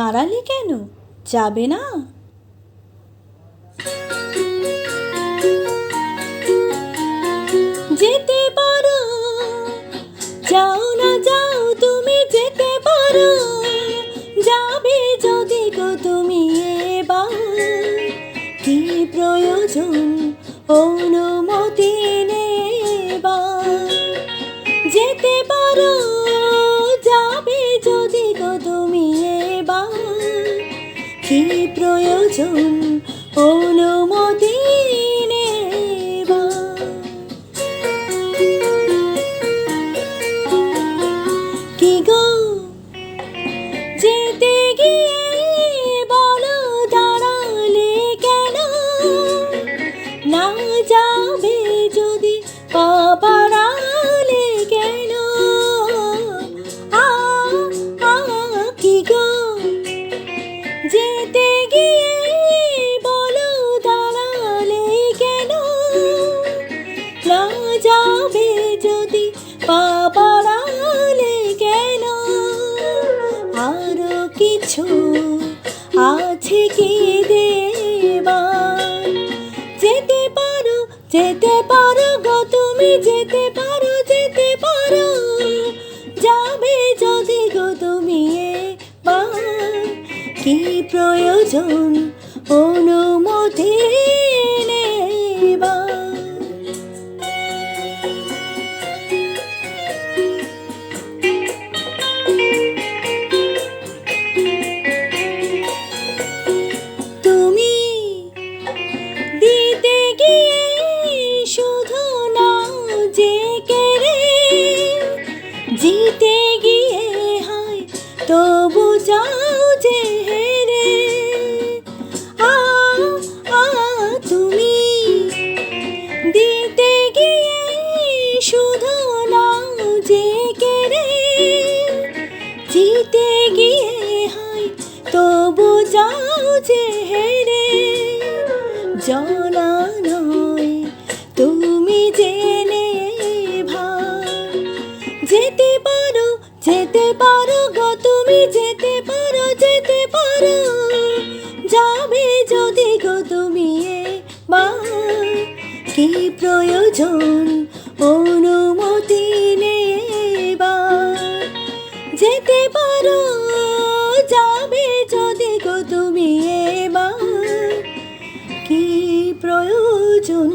দাঁড়ালে কেন? যাবে না? যেতে পারো, যাও না যাও, তুমি যেতে পারো। যাবে যদি গো তুমি এবার, কি প্রয়োজন অনুমতি নেবার। যেতে পারো, যাবে যদি গো তুমি এবার, কি প্রয়োজন অনুমতি নেবার। কি গো যেতে গিয়ে বলো দাঁড়ালে কেন? না যাবে যদি পা বাড়ালে কেন? কি গো যেতে গিয়ে বলো দাঁড়ালে কেন? না যাবে যদি পা বাড়ালে কেন? আরো কিছু আছে কি দেবার? যেতে পারো, যেতে পারো গো তুমি, যেতে পারো, যেতে পারো। যাবে যদি গো তুমি এবার, কি প্রয়োজন অনুমতি নেবার। তুমি দিতে গিয়ে শুধু নাও যে কেড়ে, জিতে গিয়ে হয় তবু যাও যে হেরে। তুমি দিতে গিয়ে শুধু নাও যে কেড়ে, জিতে গিয়ে হয় তবু যাও যে হেরে। জানা নয় তুমি জেনে ভার, যেতে পারো, যেতে পারো গো তুমি, যেতে পারো, যেতে পারো। যাবে যদি গো তুমি এবার, কি প্রয়োজন অনুমতি নেবার। যেতে পারো, যাবে যদি গো তুমি এবার, কি প্রয়োজন